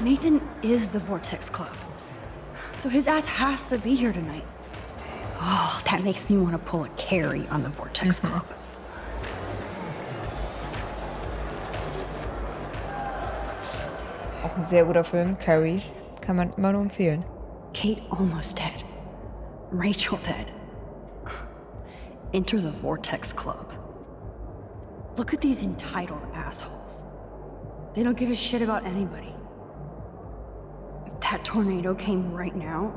Nathan is the Vortex Club. So his ass has to be here tonight. Oh, that makes me want to pull a Carrie on the Vortex Club. Auch ein sehr guter Film, Carrie. Kann man immer nur empfehlen. Kate almost dead. Rachel dead. Enter the Vortex Club. Look at these entitled assholes. They don't give a shit about anybody. If that tornado came right now,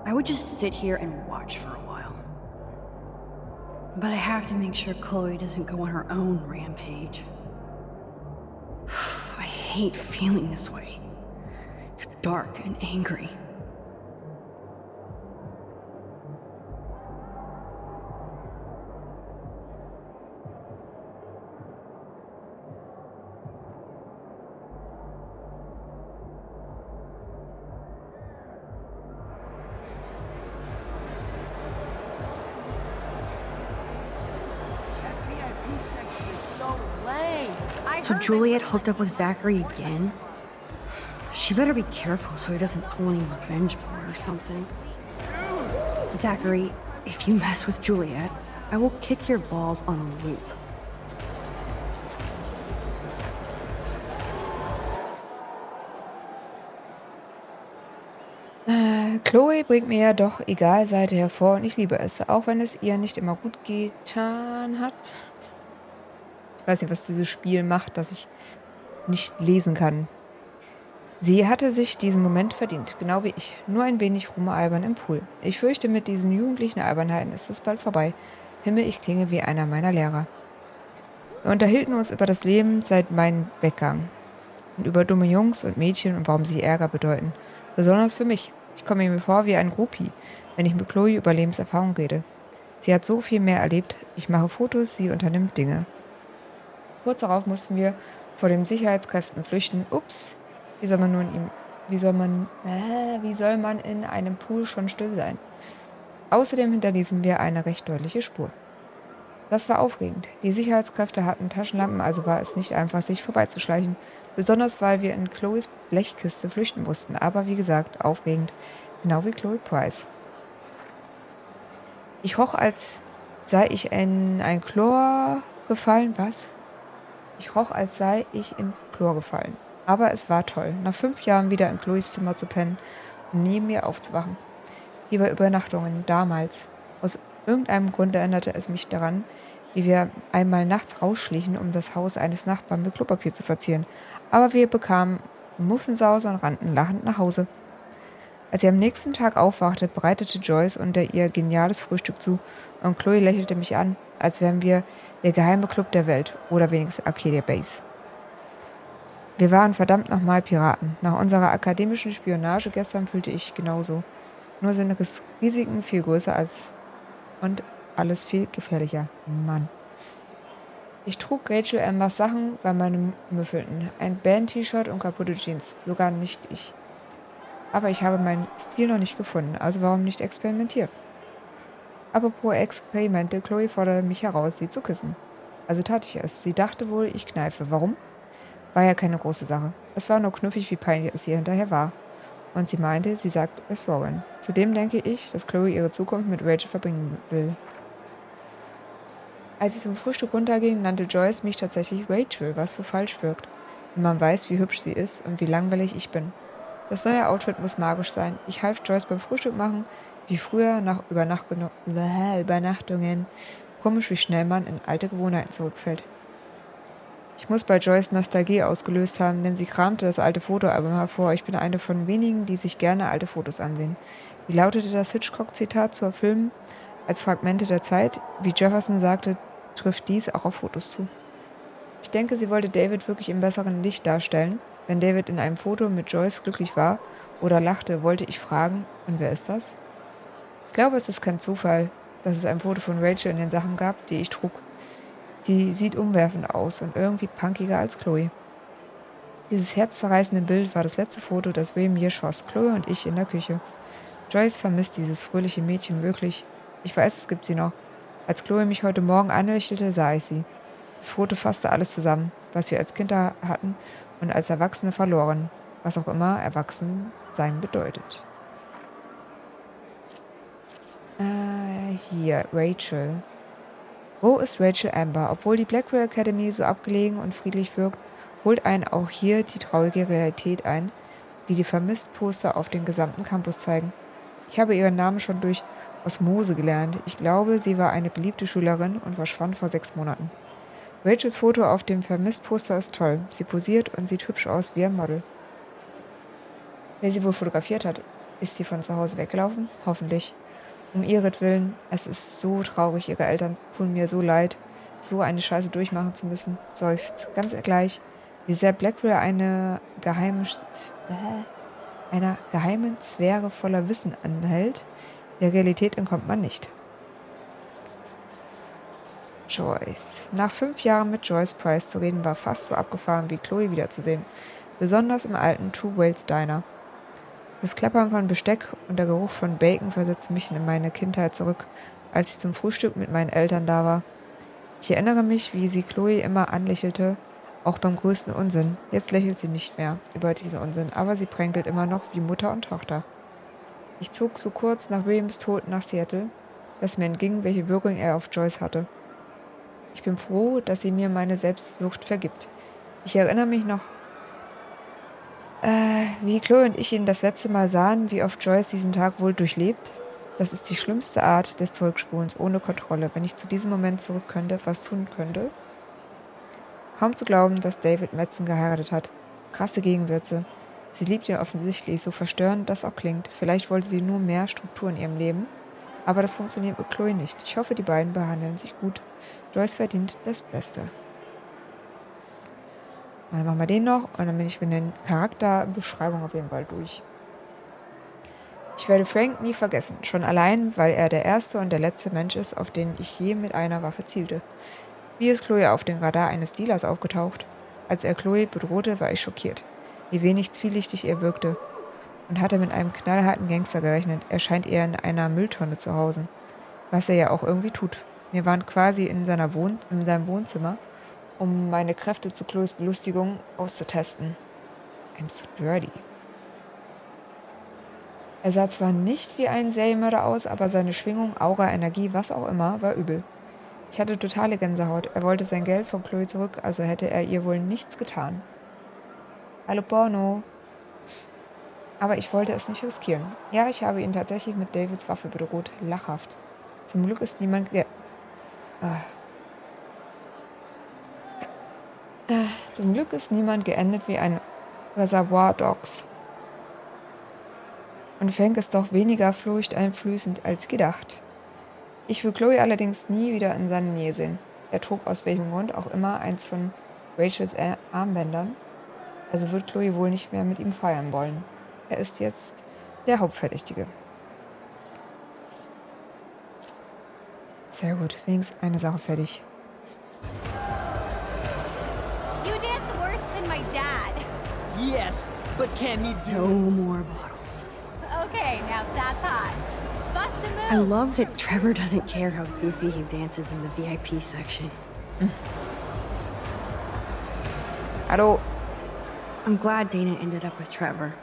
I would just sit here and watch for a while. But I have to make sure Chloe doesn't go on her own rampage. I hate feeling this way. Dark and angry. So Juliet hooked up with Zachary again? She better be careful so he doesn't pull any revenge porn or something. Zachary, if you mess with Juliet, I will kick your balls on a loop. Chloe bringt mir ja doch egal Seite hervor und ich liebe es, auch wenn es ihr nicht immer gut getan hat. Ich weiß nicht, was dieses Spiel macht, dass ich nicht lesen kann. Sie hatte sich diesen Moment verdient, genau wie ich. Nur ein wenig rumalbern im Pool. Ich fürchte, mit diesen jugendlichen Albernheiten ist es bald vorbei. Himmel, ich klinge wie einer meiner Lehrer. Wir unterhielten uns über das Leben seit meinem Weggang. Und über dumme Jungs und Mädchen und warum sie Ärger bedeuten. Besonders für mich. Ich komme mir vor wie ein Groupie, wenn ich mit Chloe über Lebenserfahrung rede. Sie hat so viel mehr erlebt. Ich mache Fotos, sie unternimmt Dinge. Kurz darauf mussten wir vor den Sicherheitskräften flüchten. Ups, wie soll man in einem Pool schon still sein? Außerdem hinterließen wir eine recht deutliche Spur. Das war aufregend. Die Sicherheitskräfte hatten Taschenlampen, also war es nicht einfach, sich vorbeizuschleichen. Besonders, weil wir in Chloes Blechkiste flüchten mussten. Aber wie gesagt, aufregend. Genau wie Chloe Price. Ich roch, als sei ich in ein Chlor gefallen. Was? Ich roch, als sei ich in Chlor gefallen. Aber es war toll, nach 5 Jahren wieder in Chloes Zimmer zu pennen und neben mir aufzuwachen. Wie bei Übernachtungen damals. Aus irgendeinem Grund erinnerte es mich daran, wie wir einmal nachts rausschlichen, um das Haus eines Nachbarn mit Klopapier zu verzieren. Aber wir bekamen Muffensauce und rannten lachend nach Hause. Als sie am nächsten Tag aufwachte, bereitete Joyce unter ihr geniales Frühstück zu und Chloe lächelte mich an, als wären wir der geheime Club der Welt oder wenigstens Arcadia Base. Wir waren verdammt nochmal Piraten. Nach unserer akademischen Spionage gestern fühlte ich genauso. Nur sind Risiken viel größer als und alles viel gefährlicher. Mann. Ich trug Rachel Ambers Sachen bei meinem Müffelten. Ein Band-T-Shirt und kaputte Jeans. Sogar nicht ich. Aber ich habe meinen Stil noch nicht gefunden, also warum nicht experimentieren? Apropos Experimente, Chloe forderte mich heraus, sie zu küssen. Also tat ich es. Sie dachte wohl, ich kneife. Warum? War ja keine große Sache. Es war nur knuffig, wie peinlich es ihr hinterher war. Und sie meinte, sie sagt es Rowan. Zudem denke ich, dass Chloe ihre Zukunft mit Rachel verbringen will. Als ich zum Frühstück runterging, nannte Joyce mich tatsächlich Rachel, was so falsch wirkt, wenn man weiß, wie hübsch sie ist und wie langweilig ich bin. Das neue Outfit muss magisch sein. Ich half Joyce beim Frühstück machen, wie früher nach Übernachtungen. Komisch, wie schnell man in alte Gewohnheiten zurückfällt. Ich muss bei Joyce Nostalgie ausgelöst haben, denn sie kramte das alte Fotoalbum hervor. Ich bin eine von wenigen, die sich gerne alte Fotos ansehen. Wie lautete das Hitchcock-Zitat zur Film als Fragmente der Zeit? Wie Jefferson sagte, trifft dies auch auf Fotos zu. Ich denke, sie wollte David wirklich im besseren Licht darstellen. Wenn David in einem Foto mit Joyce glücklich war oder lachte, wollte ich fragen, und wer ist das? Ich glaube, es ist kein Zufall, dass es ein Foto von Rachel in den Sachen gab, die ich trug. Sie sieht umwerfend aus und irgendwie punkiger als Chloe. Dieses herzzerreißende Bild war das letzte Foto, das Ray mir schoss, Chloe und ich in der Küche. Joyce vermisst dieses fröhliche Mädchen wirklich. Ich weiß, es gibt sie noch. Als Chloe mich heute Morgen anlächelte, sah ich sie. Das Foto fasste alles zusammen, was wir als Kinder hatten und als Erwachsene verloren. Was auch immer Erwachsensein bedeutet. Hier, Rachel. Wo ist Rachel Amber? Obwohl die Blackwell Academy so abgelegen und friedlich wirkt, holt einen auch hier die traurige Realität ein, wie die Vermisst-Poster auf den gesamten Campus zeigen. Ich habe ihren Namen schon durch Osmose gelernt. Ich glaube, sie war eine beliebte Schülerin und verschwand vor 6 Monaten. Rachels Foto auf dem Vermisst-Poster ist toll. Sie posiert und sieht hübsch aus wie ein Model. Wer sie wohl fotografiert hat, ist sie von zu Hause weggelaufen? Hoffentlich. Um ihretwillen, es ist so traurig, ihre Eltern tun mir so leid, so eine Scheiße durchmachen zu müssen, seufzt. Ganz gleich, wie sehr Blackwell einer geheimen Sphäre voller Wissen anhält, der Realität entkommt man nicht. Joyce. Nach 5 Jahren mit Joyce Price zu reden, war fast so abgefahren wie Cloe wiederzusehen. Besonders im alten Two Whales Diner. Das Klappern von Besteck und der Geruch von Bacon versetzten mich in meine Kindheit zurück, als ich zum Frühstück mit meinen Eltern da war. Ich erinnere mich, wie sie Cloe immer anlächelte, auch beim größten Unsinn. Jetzt lächelt sie nicht mehr über diesen Unsinn, aber sie pränkelt immer noch wie Mutter und Tochter. Ich zog so kurz nach Williams Tod nach Seattle, dass mir entging, welche Wirkung er auf Joyce hatte. Ich bin froh, dass sie mir meine Selbstsucht vergibt. Ich erinnere mich noch, wie Cloe und ich ihn das letzte Mal sahen, wie oft Joyce diesen Tag wohl durchlebt. Das ist die schlimmste Art des Zurückspulens ohne Kontrolle, wenn ich zu diesem Moment zurück könnte, was tun könnte. Kaum zu glauben, dass David Madsen geheiratet hat. Krasse Gegensätze. Sie liebt ihn offensichtlich, so verstörend das auch klingt. Vielleicht wollte sie nur mehr Struktur in ihrem Leben. Aber das funktioniert mit Cloe nicht. Ich hoffe, die beiden behandeln sich gut. Joyce verdient das Beste. Und dann machen wir den noch und dann bin ich mit der Charakterbeschreibung auf jeden Fall durch. Ich werde Frank nie vergessen, schon allein, weil er der erste und der letzte Mensch ist, auf den ich je mit einer Waffe zielte. Wie ist Cloe auf dem Radar eines Dealers aufgetaucht? Als er Cloe bedrohte, war ich schockiert, wie wenig zwielichtig er wirkte und hatte mit einem knallharten Gangster gerechnet. Er scheint eher in einer Mülltonne zu hausen, was er ja auch irgendwie tut. Wir waren quasi in seinem Wohnzimmer, um meine Kräfte zu Chloes Belustigung auszutesten. I'm so dirty. Er sah zwar nicht wie ein Serienmörder aus, aber seine Schwingung, Aura, Energie, was auch immer, war übel. Ich hatte totale Gänsehaut. Er wollte sein Geld von Cloe zurück, also hätte er ihr wohl nichts getan. Hallo Porno. Aber ich wollte es nicht riskieren. Ja, ich habe ihn tatsächlich mit Davids Waffe bedroht. Lachhaft. Zum Glück ist niemand Zum Glück ist niemand geendet wie ein Reservoir Dogs. Und Frank ist doch weniger furchteinflößend als gedacht. Ich will Cloe allerdings nie wieder in seine Nähe sehen. Er trug aus welchem Grund auch immer eins von Rachels Armbändern, also wird Cloe wohl nicht mehr mit ihm feiern wollen. Er ist jetzt der Hauptverdächtige. Sehr gut, wenigstens eine Sache fertig. You dance worse than my dad. Yes, but can he No do more bottles. Okay, now that's hot. Bust a I move. love that Trevor doesn't care how goofy he dances in the VIP section. Hallo, I'm glad Dana ended up with Trevor.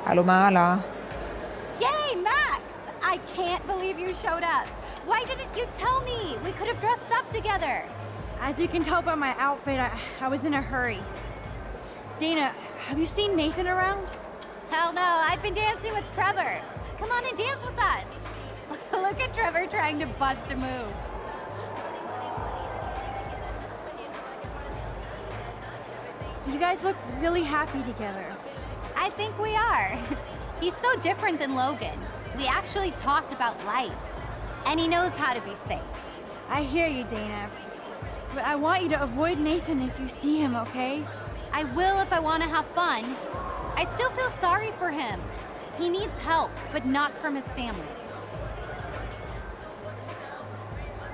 hallo Marla. Yay, Max! I can't believe you showed up. Why didn't you tell me? We could have dressed up together. As you can tell by my outfit, I was in a hurry. Dana, have you seen Nathan around? Hell no, I've been dancing with Trevor. Come on and dance with us. Look at Trevor trying to bust a move. You guys look really happy together. I think we are. He's so different than Logan. We actually talked about life. And he knows how to be safe. I hear you, Dana. But I want you to avoid Nathan if you see him, okay? I will if I want to have fun. I still feel sorry for him. He needs help, but not from his family.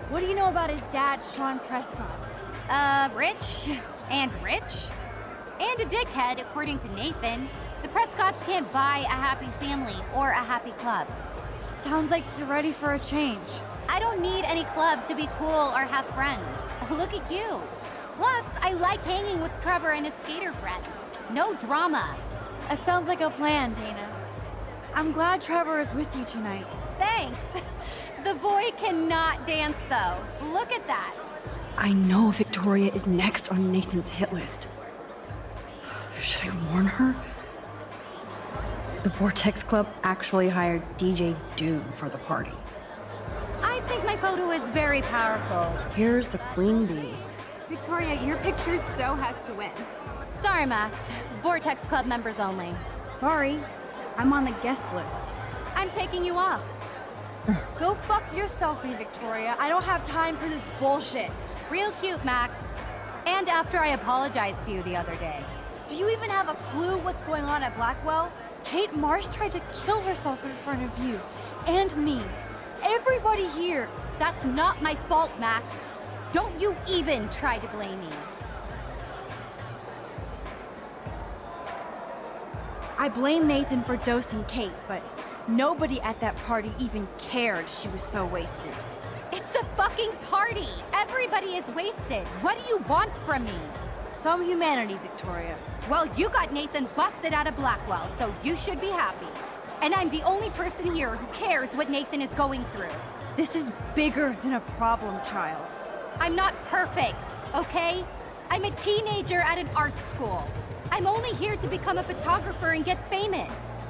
What do you know about his dad, Sean Prescott? Rich and rich. And a dickhead, according to Nathan. The Prescotts can't buy a happy family or a happy club. Sounds like you're ready for a change. I don't need any club to be cool or have friends. Look at you. Plus, I like hanging with Trevor and his skater friends. No drama. That sounds like a plan, Dana. I'm glad Trevor is with you tonight. Thanks. The boy cannot dance, though. Look at that. I know Victoria is next on Nathan's hit list. Should I warn her? The Vortex Club actually hired DJ Doom for the party. I think my photo is very powerful. Here's the queen bee. Victoria, your picture so has to win. Sorry, Max. Vortex Club members only. Sorry, I'm on the guest list. I'm taking you off. Go fuck yourself, Victoria. I don't have time for this bullshit. Real cute, Max. And after I apologized to you the other day. Do you even have a clue what's going on at Blackwell? Kate Marsh tried to kill herself in front of you. And me. Everybody here. That's not my fault, Max. Don't you even try to blame me. I blame Nathan for dosing Kate, but nobody at that party even cared she was so wasted. It's a fucking party. Everybody is wasted. What do you want from me? Some humanity, Victoria. Well, you got Nathan busted out of Blackwell, so you should be happy. And I'm the only person here who cares what Nathan is going through. This is bigger than a problem child. I'm not perfect, okay? I'm a teenager at an art school. I'm only here to become a photographer and get famous.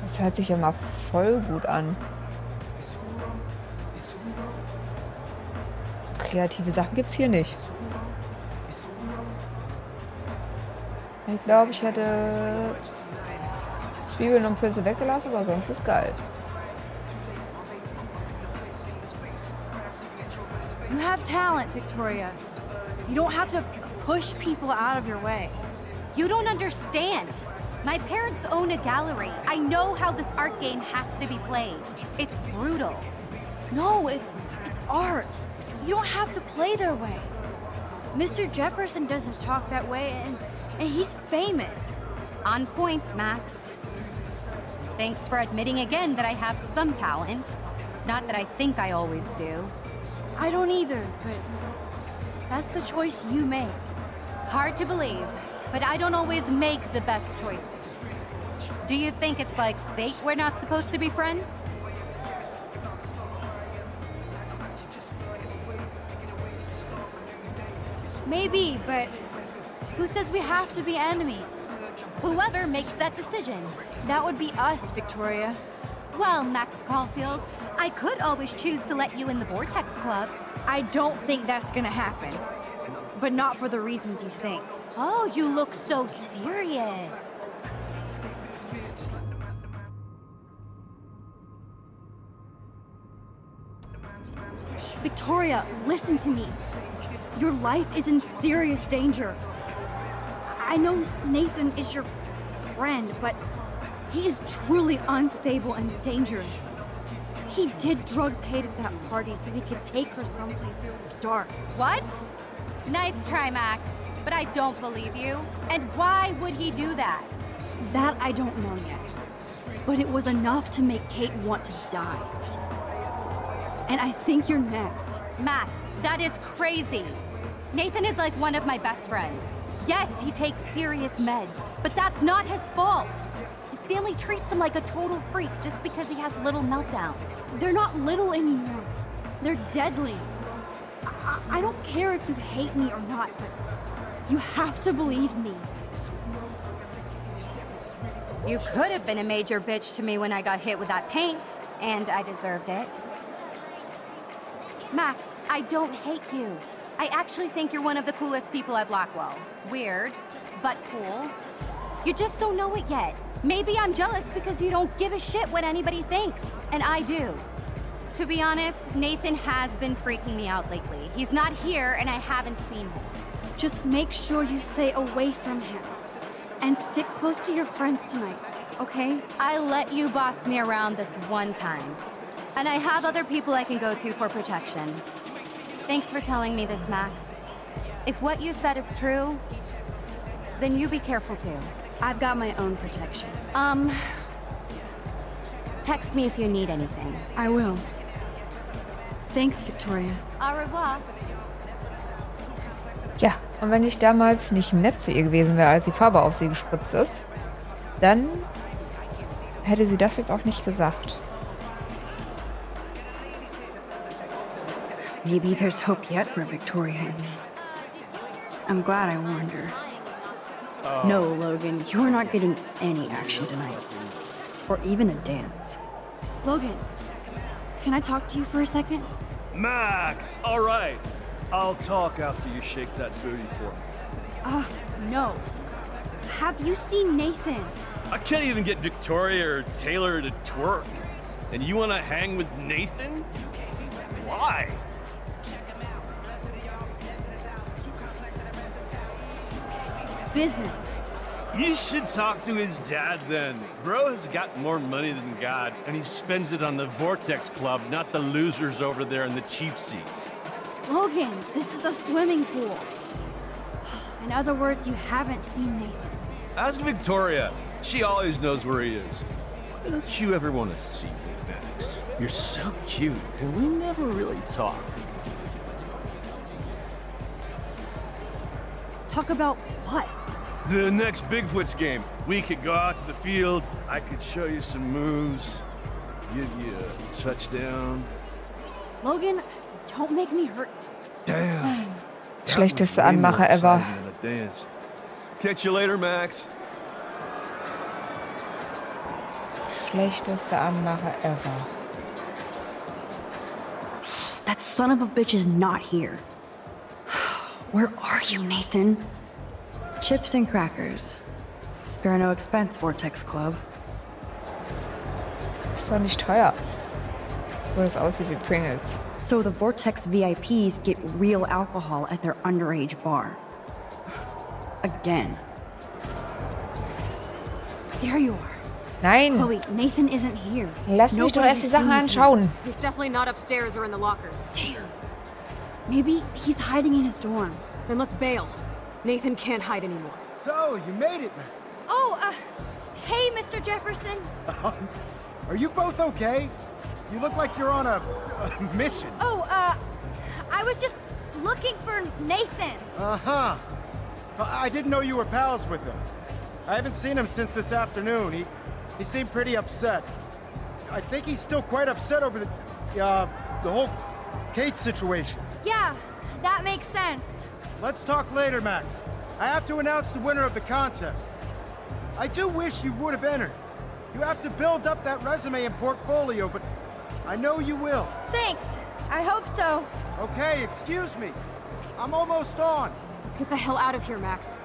Das hört sich ja mal voll gut an. So kreative Sachen gibt's hier nicht. Ich glaube, ich hätte Zwiebeln und Pilze weggelassen, aber sonst ist geil. You have talent, Victoria. You don't have to push people out of your way. You don't understand. My parents own a gallery. I know how this art game has to be played. It's brutal. No, it's art. You don't have to play their way. Mr. Jefferson doesn't talk that way, and he's famous. On point, Max. Thanks for admitting again that I have some talent. Not that I think I always do. I don't either, but that's the choice you make. Hard to believe, but I don't always make the best choices. Do you think it's like fate we're not supposed to be friends? Maybe, but who says we have to be enemies? Whoever makes that decision. That would be us, Victoria. Well, Max Caulfield, I could always choose to let you in the Vortex Club. I don't think that's gonna happen. But not for the reasons you think. Oh, you look so serious. Victoria, listen to me. Your life is in serious danger. I know Nathan is your friend, but he is truly unstable and dangerous. He did drug Kate at that party so he could take her someplace dark. What? Nice try, Max, but I don't believe you. And why would he do that? That I don't know yet. But it was enough to make Kate want to die. And I think you're next. Max, that is crazy. Nathan is like one of my best friends. Yes, he takes serious meds, but that's not his fault. His family treats him like a total freak just because he has little meltdowns. They're not little anymore. They're deadly. I don't care if you hate me or not, but you have to believe me. You could have been a major bitch to me when I got hit with that paint, and I deserved it. Max, I don't hate you. I actually think you're one of the coolest people at Blackwell. Weird, but cool. You just don't know it yet. Maybe I'm jealous because you don't give a shit what anybody thinks, and I do. To be honest, Nathan has been freaking me out lately. He's not here, and I haven't seen him. Just make sure you stay away from him. And stick close to your friends tonight, okay? I let you boss me around this one time. And I have other people I can go to for protection. Thanks for telling me this, Max. If what you said is true, then you be careful too. I've got my own protection. Text me if you need anything. I will. Thanks, Victoria. Au revoir. Ja, und wenn ich damals nicht nett zu ihr gewesen wäre, als die Farbe auf sie gespritzt ist, dann hätte sie das jetzt auch nicht gesagt. Maybe there's hope yet for Victoria and me. I'm glad I warned her. No, Logan, you are not getting any action tonight. Or even a dance. Logan, can I talk to you for a second? Max, all right. I'll talk after you shake that booty for me. No. Have you seen Nathan? I can't even get Victoria or Taylor to twerk. And you want to hang with Nathan? Why? Business. You should talk to his dad then. Bro has got more money than God, and he spends it on the Vortex Club, not the losers over there in the cheap seats. Logan, this is a swimming pool. In other words, you haven't seen Nathan. Ask Victoria. She always knows where he is. Don't you ever want to see me, Max? You're so cute, and we never really talk. Talk about what? The next Bigfoot's game. We could go out to the field. I could show you some moves. Give you a touchdown. Logan, don't make me hurt. Damn. Schlechteste Anmache ever. Dance. Catch you later, Max. Schlechteste Anmache ever. That son of a bitch is not here. Where are you, Nathan? Chips and crackers. Spare no expense, Vortex Club. Ist doch nicht teuer. Wo das aussieht wie Pringles. So the Vortex VIPs get real alcohol at their underage bar. Again. There you are. Nein, Chloe, Nathan isn't here. lass mich doch erst die Sachen anschauen. He's definitely not upstairs or in the lockers. Damn. Maybe he's hiding in his dorm. Then let's bail. Nathan can't hide anymore. So, you made it, Max. Oh, hey, Mr. Jefferson. Are you both okay? You look like you're on a mission. Oh, I was just looking for Nathan. Uh-huh. I didn't know you were pals with him. I haven't seen him since this afternoon. He seemed pretty upset. I think he's still quite upset over the whole Kate situation. Yeah, that makes sense. Let's talk later, Max. I have to announce the winner of the contest. I do wish you would have entered. You have to build up that resume and portfolio, but I know you will. Thanks. I hope so. Okay, excuse me. I'm almost on. Let's get the hell out of here, Max.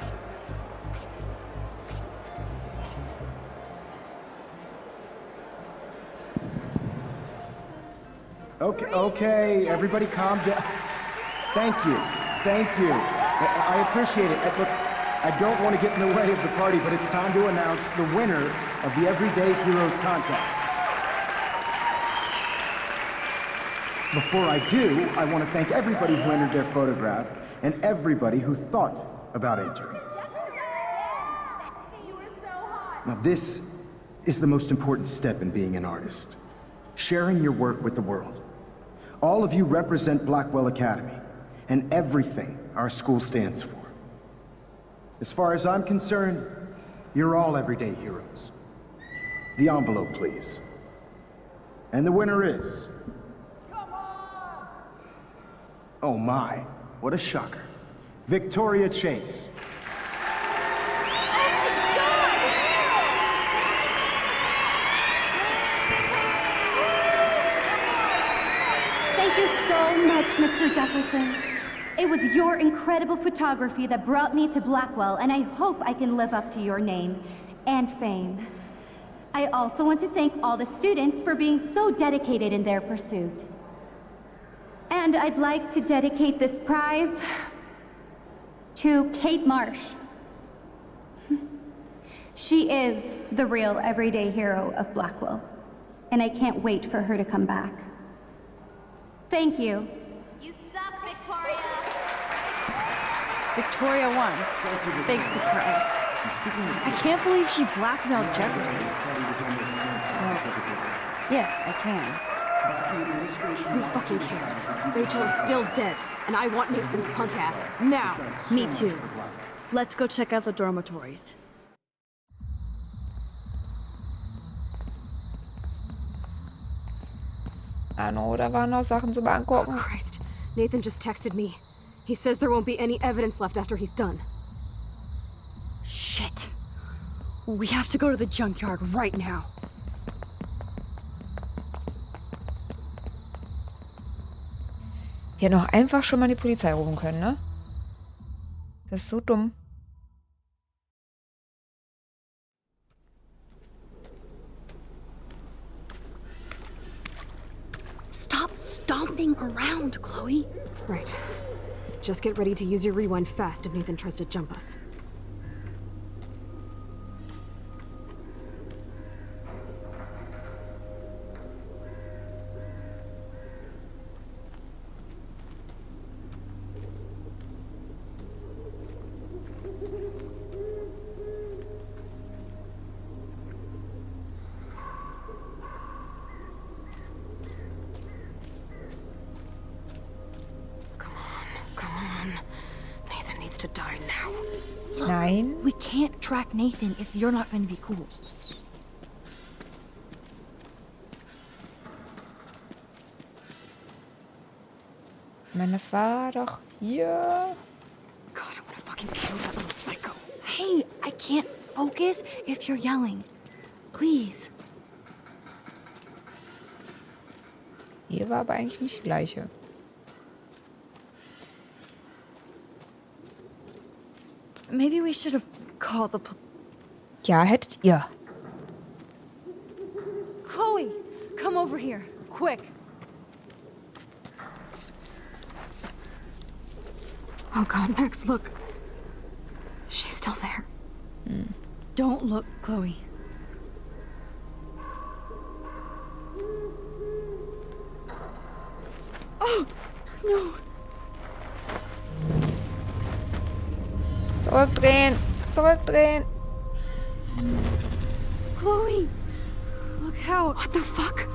Okay, everybody calm down. Thank you. I appreciate it. Look, I don't want to get in the way of the party, but it's time to announce the winner of the Everyday Heroes contest. Before I do, I want to thank everybody who entered their photograph and everybody who thought about entering. Now this is the most important step in being an artist. Sharing your work with the world. All of you represent Blackwell Academy and everything our school stands for. As far as I'm concerned, you're all everyday heroes. The envelope, please. And the winner is... Oh my, what a shocker. Victoria Chase. Thank you so much, Mr. Jefferson. It was your incredible photography that brought me to Blackwell, and I hope I can live up to your name and fame. I also want to thank all the students for being so dedicated in their pursuit. And I'd like to dedicate this prize to Kate Marsh. She is the real everyday hero of Blackwell, and I can't wait for her to come back. Thank you. You suck, Victoria! Victoria won. Big surprise. I can't believe she blackmailed Jefferson. Yes, I can. Who fucking cares? Rachel is still dead, and I want Nathan's punk ass now. Me too. Let's go check out the dormitories. Ah, no, da waren noch Sachen zum Angucken. Christ, Nathan just texted me. He says there won't be any evidence left after he's done. Shit. We have to go to the junkyard right now. Die hätten auch einfach schon mal die Polizei rufen können, ne? Das ist so dumm. Stop stomping around, Chloe. Right. Just get ready to use your rewind fast if Nathan tries to jump us. To die now. Nein. We can't track Nathan if you're not going to be cool. Ich meine, das war doch hier. God, I want to fucking kill that little psycho. Hey, I can't focus if you're yelling. Please. Hier war aber eigentlich nicht die gleiche. Maybe we should have called the Ja, hättet ihr. Chloe, come over here, quick. Oh God, Max, look. She's still there. Don't look, Chloe. Oh, no. Zurückdrehen! Zurückdrehen! Chloe, look out. What the fuck?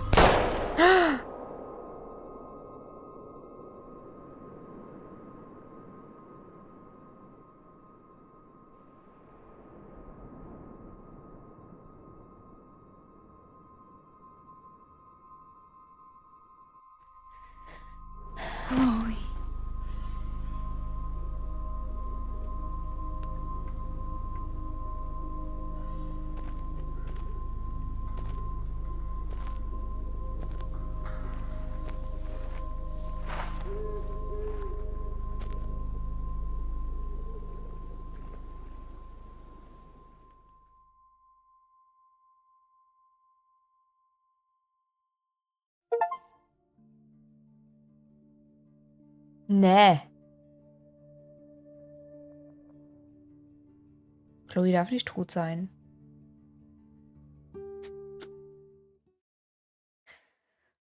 Chloe. Nee. Chloe darf nicht tot sein.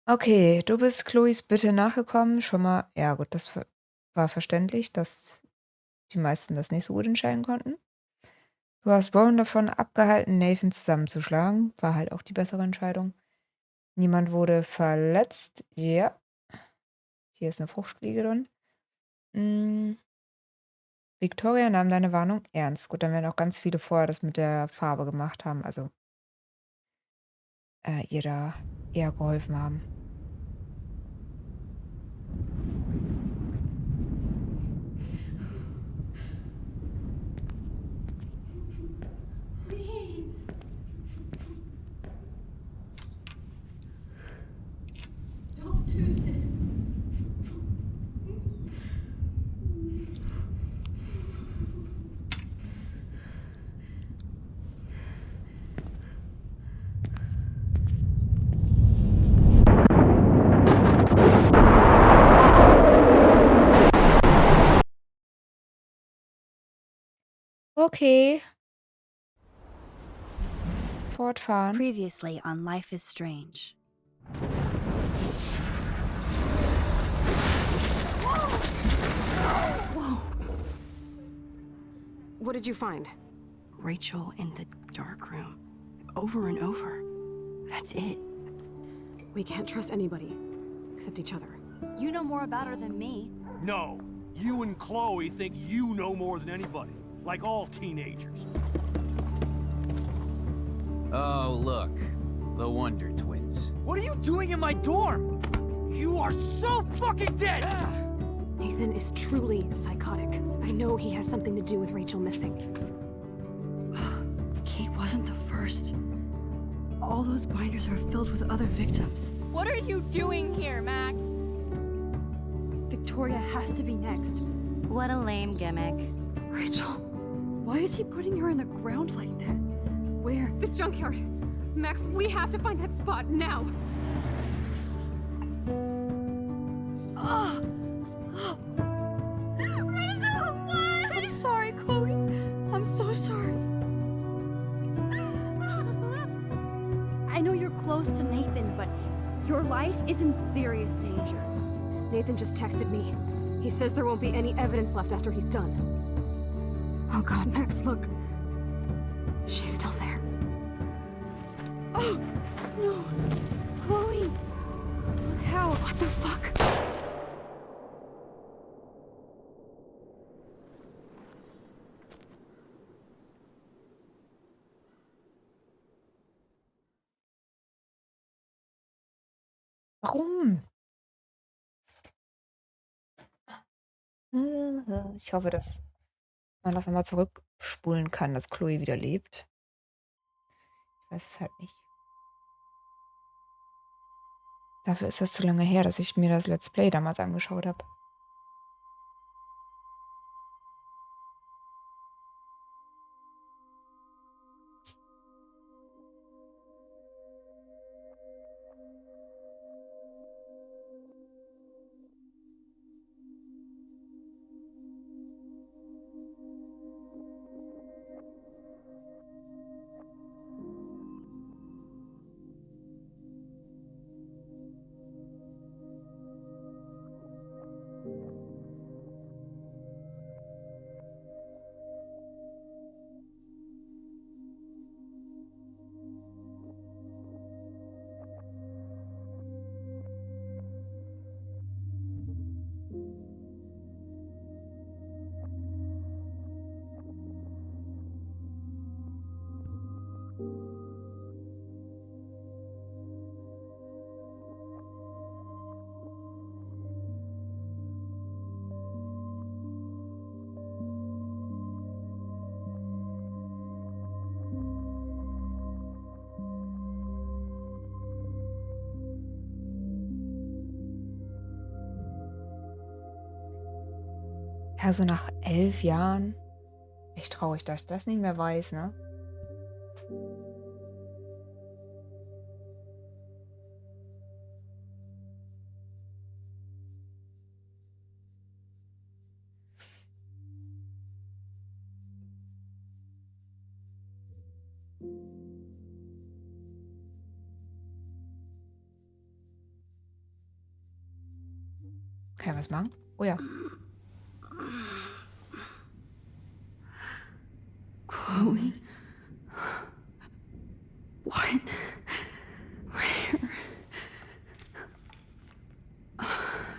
Okay, du bist Chloes Bitte nachgekommen. Schon mal, ja gut, das war verständlich, dass die meisten das nicht so gut entscheiden konnten. Du hast Warren davon abgehalten, Nathan zusammenzuschlagen. War halt auch die bessere Entscheidung. Niemand wurde verletzt. Ja. Hier ist eine Fruchtfliege drin. Victoria nahm deine Warnung ernst. Gut, dann werden auch ganz viele vorher das mit der Farbe gemacht haben. Also ihr da eher geholfen haben. Okay. Fortfahren. Previously on Life is Strange. Whoa. What did you find? Rachel in the dark room. Over and over. That's it. We can't trust anybody, except each other. You know more about her than me. No, you and Chloe think you know more than anybody, like all teenagers. Oh, look. The Wonder Twins. What are you doing in my dorm? You are so fucking dead! Nathan is truly psychotic. I know he has something to do with Rachel missing. Kate wasn't the first. All those binders are filled with other victims. What are you doing here, Max? Victoria has to be next. What a lame gimmick. Rachel, why is he putting her in the ground like that? Where? The junkyard. Max, we have to find that spot now. Rachel, what? I'm sorry, Chloe. I'm so sorry. I know you're close to Nathan, but your life is in serious danger. Nathan just texted me. He says there won't be any evidence left after he's done. Oh god, Max, look. She's still there. Oh, no. Chloe. Look how. What the fuck? Warum? Ich hoffe, dass man das nochmal zurückspulen kann, dass Chloe wieder lebt. Ich weiß es halt nicht. Dafür ist das zu lange her, dass ich mir das Let's Play damals angeschaut habe. Ja, so nach 11 Jahren. Echt traurig, dass ich das nicht mehr weiß, ne? Kann ich was machen? Oh ja. Chloe? What? Where?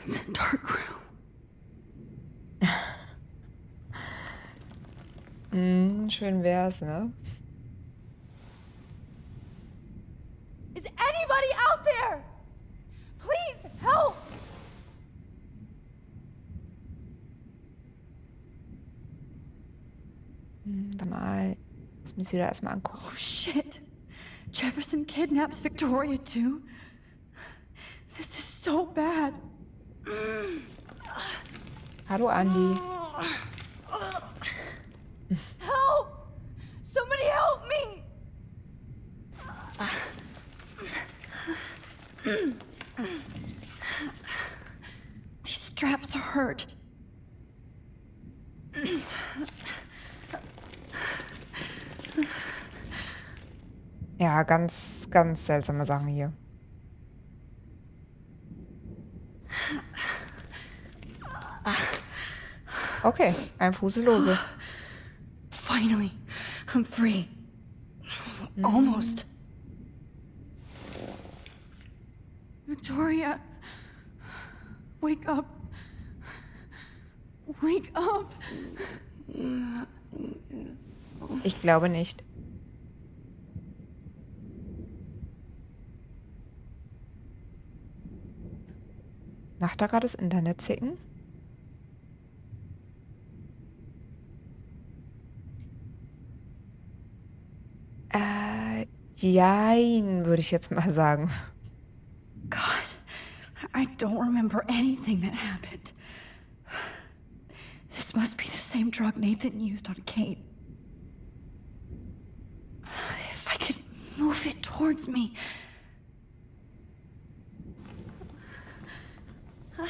It's a dark room. Schön wär's, ne? Is anybody out there? Please help! Warte mal. Lass mich sie da erstmal angucken. Oh shit. Jefferson kidnaps Victoria too? This is so bad. Hallo, Andi. Help! Somebody help me! These straps hurt. Ja, ganz, ganz seltsame Sachen hier. Okay, ein Fuß ist lose. Finally, I'm free. Almost. Victoria. Wake up. Wake up. Ich glaube nicht. Macht da gerade das Internet zicken? Jein, würde ich jetzt mal sagen. God, I don't remember anything that happened. This must be the same drug Nathan used on Kate. If I could move it towards me. I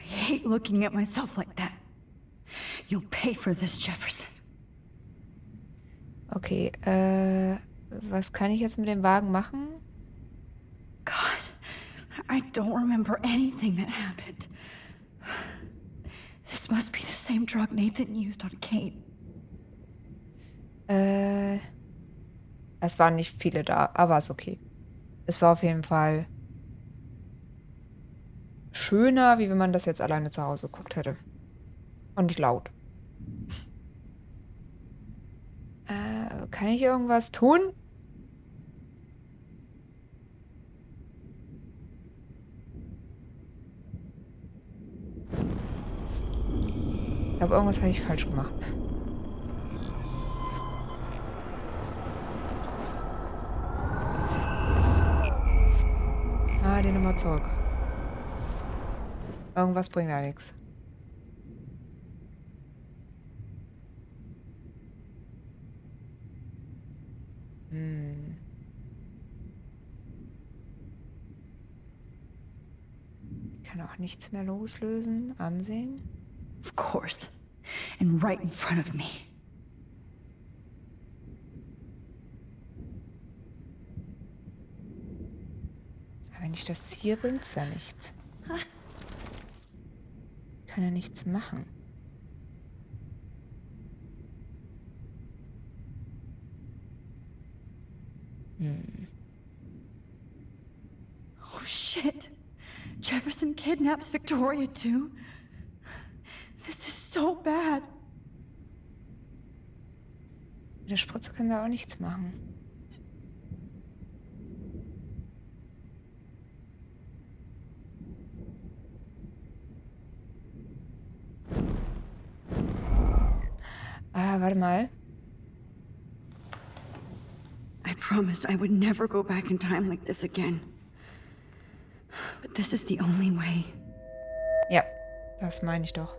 hate looking at myself like that. You'll pay for this, Jefferson. Okay, was kann ich jetzt mit dem Wagen machen? God, I don't remember anything that happened. This must be the same drug Nathan used on Kate. Es waren nicht viele da, aber ist okay. Es war auf jeden Fall schöner, wie wenn man das jetzt alleine zu Hause geguckt hätte. Und nicht laut. Kann ich irgendwas tun? Ich glaube, irgendwas habe ich falsch gemacht. Die Nummer zurück. Irgendwas bringt da nichts. Ich kann auch nichts mehr loslösen. Ansehen. Of course. And right in front of me. Aber wenn ich das ziehe, bringt es ja nichts. Ich kann ja nichts machen. Oh shit. Jefferson kidnaps Victoria too? This is so bad. Mit der Spritze kann da auch nichts machen. Warte mal. I promised I would never go back in time like this again. But this is the only way. Ja, das meine ich doch.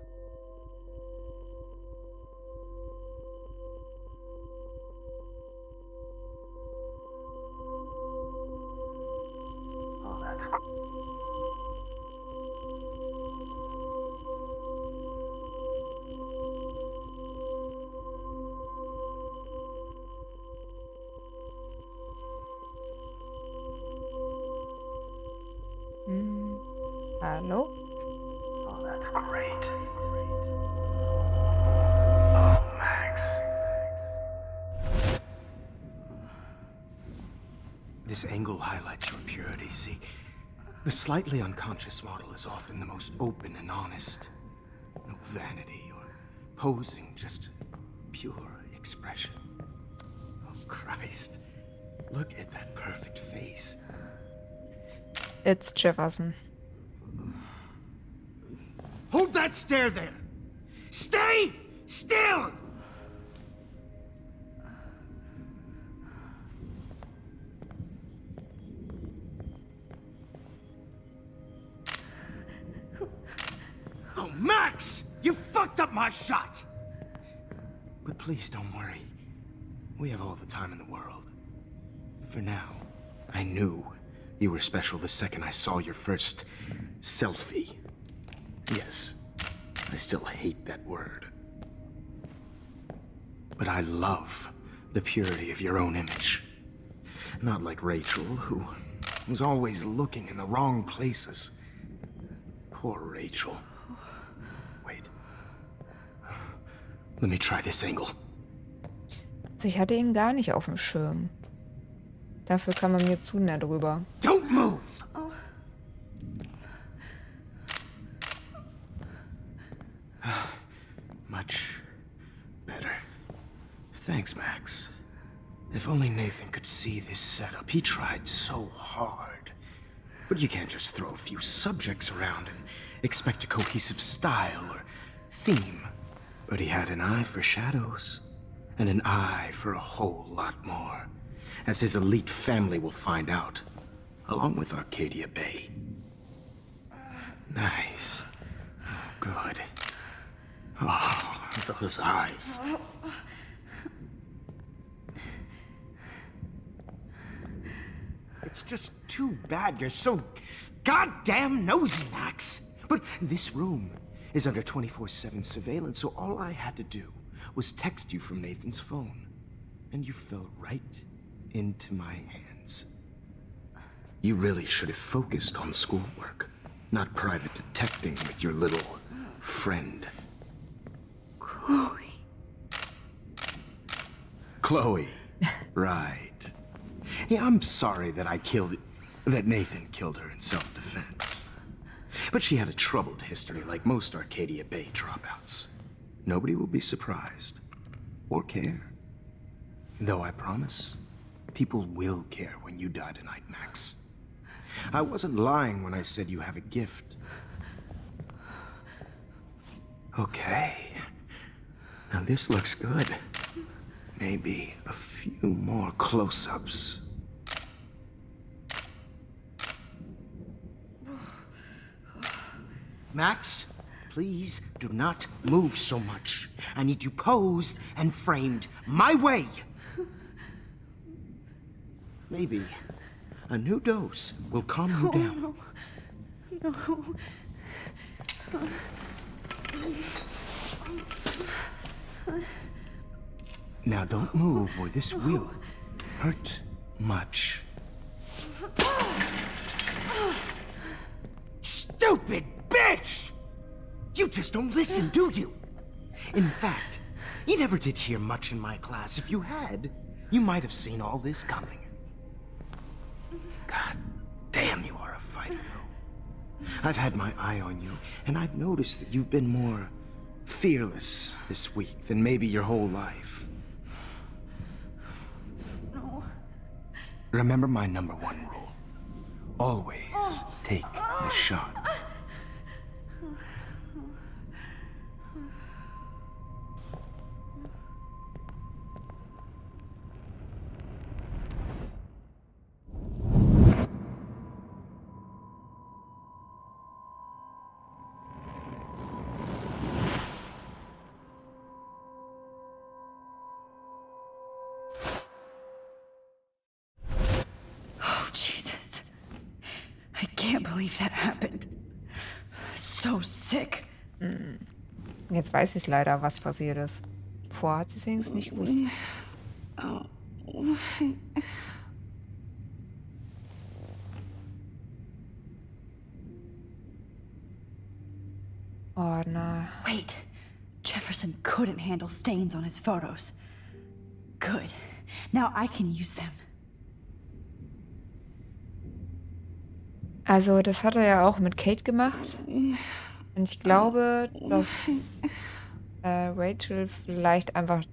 Hallo? Oh, that's great. Oh, Max. This angle highlights your purity, see? The slightly unconscious model is often the most open and honest. No vanity or posing, just pure expression. Oh, Christ. Look at that perfect face. It's Jefferson. Hold that stare there! Stay still! Oh, Max! You fucked up my shot! But please don't worry. We have all the time in the world. For now, I knew you were special the second I saw your first selfie. Yes, I still hate that word. But I love the purity of your own image. Not like Rachel, who was always looking in the wrong places. Poor Rachel. Wait. Let me try this angle. dachte, ich hatte ihn gar nicht auf dem Schirm. Dafür kam er mir zu nah drüber. Don't move! Much better. Thanks, Max. If only Nathan could see this setup. He tried so hard. But you can't just throw a few subjects around and expect a cohesive style or theme. But he had an eye for shadows, and an eye for a whole lot more, as his elite family will find out, along with Arcadia Bay. Nice. Good. Oh, those eyes. It's just too bad you're so goddamn nosy, Max. But this room is under 24/7 surveillance, so all I had to do was text you from Nathan's phone. And you fell right into my hands. You really should have focused on schoolwork, not private detecting with your little friend. Chloe. Chloe. Right. Yeah, I'm sorry that Nathan killed her in self-defense. But she had a troubled history like most Arcadia Bay dropouts. Nobody will be surprised. Or care. Though I promise, people will care when you die tonight, Max. I wasn't lying when I said you have a gift. Okay. Now this looks good. Maybe a few more close-ups. Max, please do not move so much. I need you posed and framed my way. Maybe a new dose will calm you down. Now don't move or this will hurt much. Stupid bitch! You just don't listen, do you? In fact, you never did hear much in my class. If you had, you might have seen all this coming. God damn, you are a fighter, though. I've had my eye on you, and I've noticed that you've been more fearless this week than maybe your whole life. No. Remember my #1 rule. Always take a shot. Jesus. I can't believe that happened. So sick. Jetzt weiß ich es leider, was passiert ist. Vorher hat sie es wenigstens nicht gewusst. Oh, na. Wait. Jefferson couldn't handle stains on his photos. Good. Now I can use them. Also, das hat er ja auch mit Kate gemacht. Und ich glaube, dass Rachel vielleicht einfach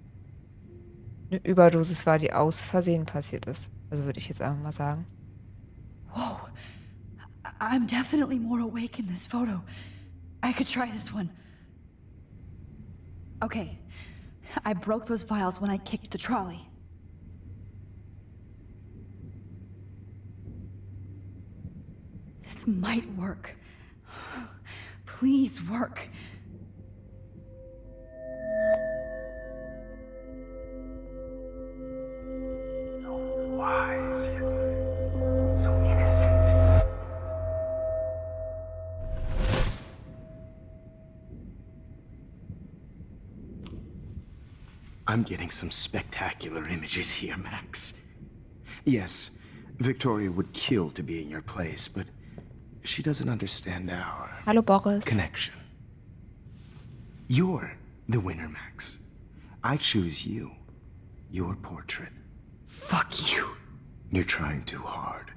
eine Überdosis war, die aus Versehen passiert ist. Also würde ich jetzt einfach mal sagen. Whoa. I'm definitely more awake in this photo. I could try this one. Okay. I broke those files when I kicked the trolley. This might work. Please work. So wise, yet so innocent. I'm getting some spectacular images here, Max. Yes, Victoria would kill to be in your place, but she doesn't understand our Hallo Boris. connection. You're the winner, Max. I choose you. your portrait. Fuck you. You're trying too hard.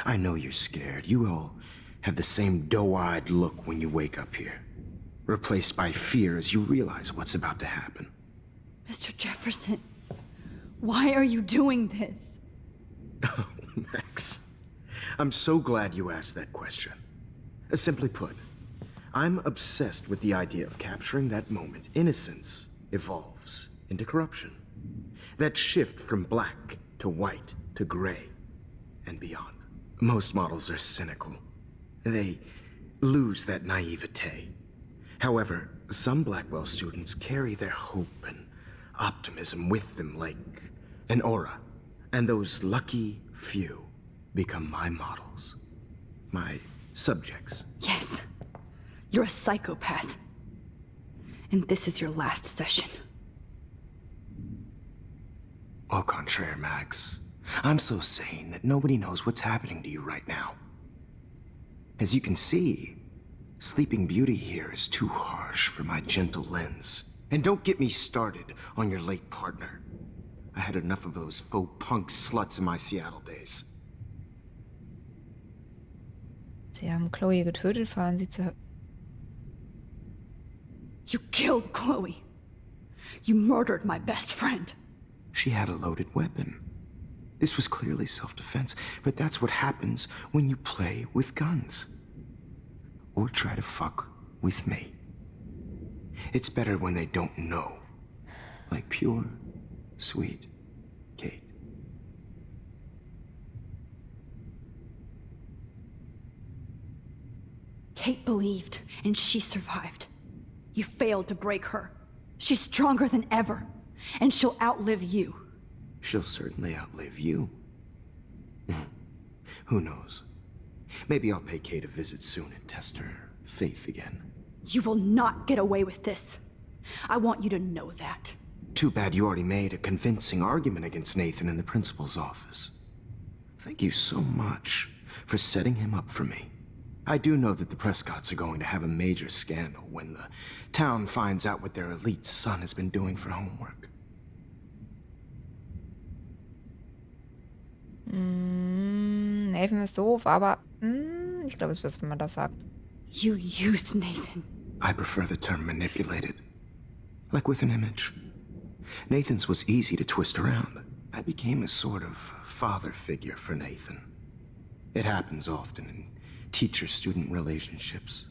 I know you're scared. You all have the same doe-eyed look when you wake up here, replaced by fear as you realize what's about to happen. Mr. Jefferson, why are you doing this? Oh, Max. I'm so glad you asked that question. Simply put, I'm obsessed with the idea of capturing that moment innocence evolves into corruption. That shift from black to white to gray and beyond. Most models are cynical. They lose that naivete. However, some Blackwell students carry their hope and optimism with them like an aura. And those lucky few become my models. My subjects. Yes, you're a psychopath. And this is your last session. Au contraire, Max. I'm so sane that nobody knows what's happening to you right now. As you can see, Sleeping Beauty here is too harsh for my gentle lens. And don't get me started on your late partner. I had enough of those faux punk sluts in my Seattle days. Sie haben Chloe getötet, fahren sie zu... You killed Chloe. You murdered my best friend. She had a loaded weapon. This was clearly self-defense, but that's what happens when you play with guns. Or try to fuck with me. It's better when they don't know. Like pure, sweet Kate. Kate believed, and she survived. You failed to break her. She's stronger than ever, and she'll outlive you. She'll certainly outlive you. Who knows? Maybe I'll pay Kate a visit soon and test her faith again. You will not get away with this. I want you to know that. Too bad you already made a convincing argument against Nathan in the principal's office. Thank you so much for setting him up for me. I do know that the Prescotts are going to have a major scandal when the town finds out what their elite son has been doing for homework. Nathan ist doof, aber ich glaube, es ist, wenn man das sagt. You used Nathan. I prefer the term manipulated. Like with an image. Nathan's was easy to twist around. I became a sort of father figure for Nathan. It happens often in teacher-student relationships.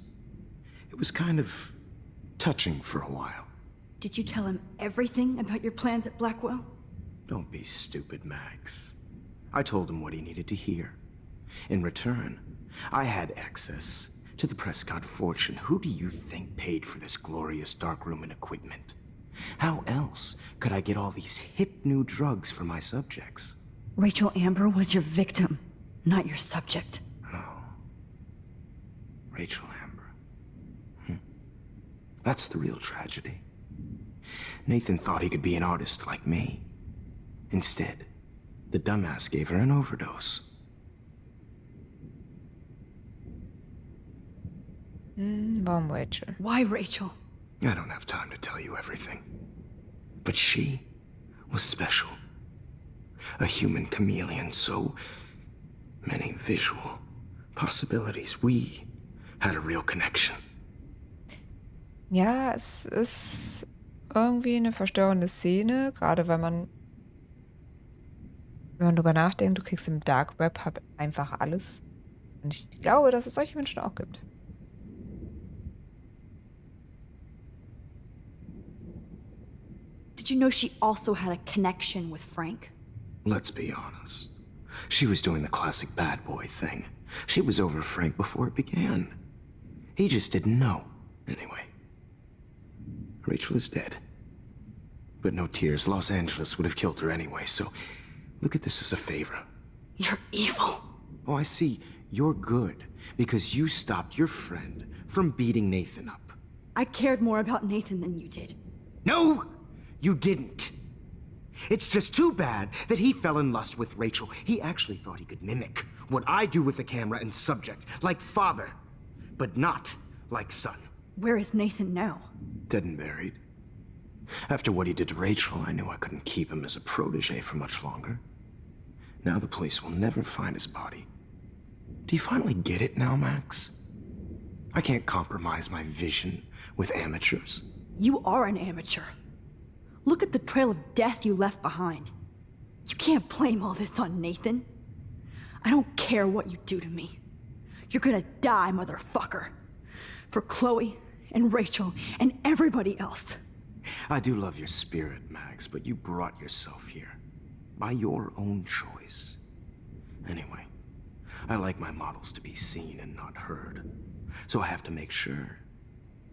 It was kind of touching for a while. Did you tell him everything about your plans at Blackwell? Don't be stupid, Max. I told him what he needed to hear. In return, I had access to the Prescott fortune. Who do you think paid for this glorious darkroom and equipment? How else could I get all these hip new drugs for my subjects? Rachel Amber was your victim, not your subject. Oh. Rachel Amber. That's the real tragedy. Nathan thought he could be an artist like me. Instead, the dumbass gave her an overdose. Warum Rachel? Why Rachel? I don't have time to tell you everything. But she was special. A human chameleon, so many visual possibilities. We had a real connection. Ja, es ist irgendwie eine verstörende Szene, gerade wenn man drüber nachdenkt, du kriegst im Dark Web einfach alles. Und ich glaube, dass es solche Menschen auch gibt. Did you know she also had a connection with Frank? Let's be honest. She was doing the classic bad boy thing. She was over Frank before it began. He just didn't know. Anyway, Rachel is dead. But no tears. Los Angeles would have killed her anyway, so look at this as a favor. You're evil. Oh, I see. You're good because you stopped your friend from beating Nathan up. I cared more about Nathan than you did. No, you didn't. It's just too bad that he fell in lust with Rachel. He actually thought he could mimic what I do with the camera and subject, like father, but not like son. Where is Nathan now? Dead and buried. After what he did to Rachel, I knew I couldn't keep him as a protege for much longer. Now the police will never find his body. Do you finally get it now, Max? I can't compromise my vision with amateurs. You are an amateur. Look at the trail of death you left behind. You can't blame all this on Nathan. I don't care what you do to me. You're gonna die, motherfucker. For Chloe and Rachel and everybody else. I do love your spirit, Max, but you brought yourself here. By your own choice. Anyway, I like my models to be seen and not heard. So I have to make sure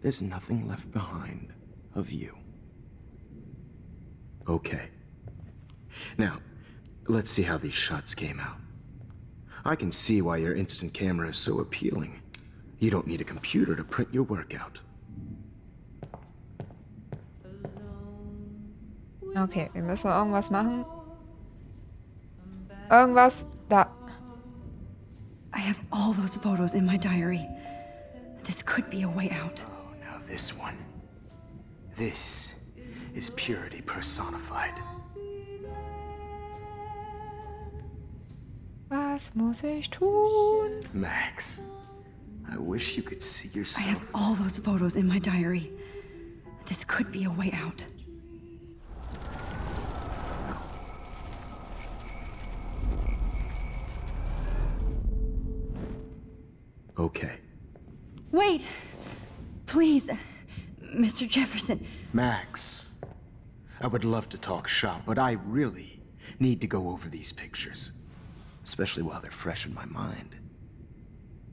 there's nothing left behind of you. Okay. Now, let's see how these shots came out. I can see why your instant camera is so appealing. You don't need a computer to print your work out. Okay, wir müssen irgendwas machen. Irgendwas da. I have all those photos in my diary. This could be a way out. Oh, now this one. This is purity personified. Was muss ich tun? Max, I wish you could see yourself. I have all those photos in my diary. This could be a way out. Okay. Wait! Please, Mr. Jefferson. Max, I would love to talk shop, but I really need to go over these pictures. Especially while they're fresh in my mind.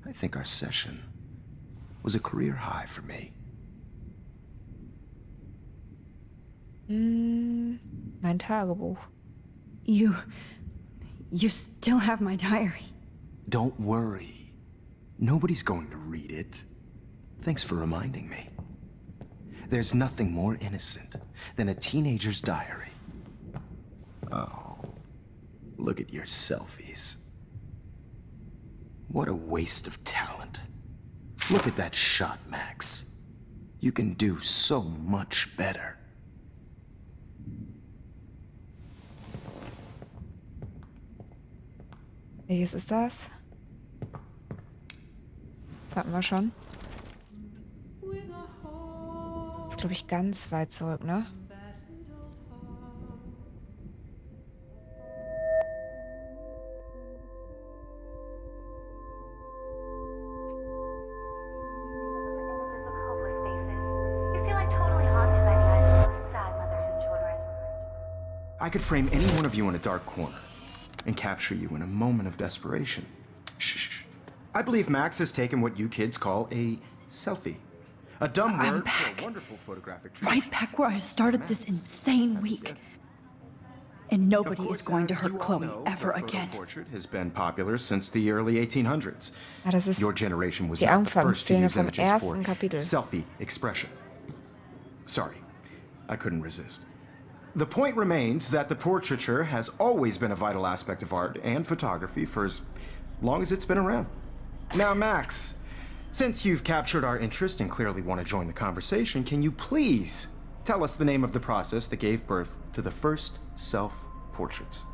I think our session was a career high for me. Mein Tagebuch. You still have my diary. Don't worry. Nobody's going to read it. Thanks for reminding me. There's nothing more innocent than a teenager's diary. Oh, look at your selfies. What a waste of talent. Look at that shot, Max. You can do so much better. Welches ist das? Das hatten wir schon. Das ist, glaube ich, ganz weit zurück, ne? I could frame any one of you in a dark corner and capture you in a moment of desperation. Shh. I believe Max has taken what you kids call a selfie. A dumb I'm word back. for a wonderful photographic tradition. Right back where I started this insane week. And nobody is going to hurt Chloe ever again. Portrait has been popular since the early 1800s. Ah, das ist Your generation was die not the first to Anfangsszene use vom images for ersten Kapitel. selfie expression. Sorry, I couldn't resist. The point remains that the portraiture has always been a vital aspect of art and photography for as long as it's been around. Now, Max, since you've captured our interest and clearly want to join the conversation, can you please tell us the name of the process that gave birth to the first self-portraits?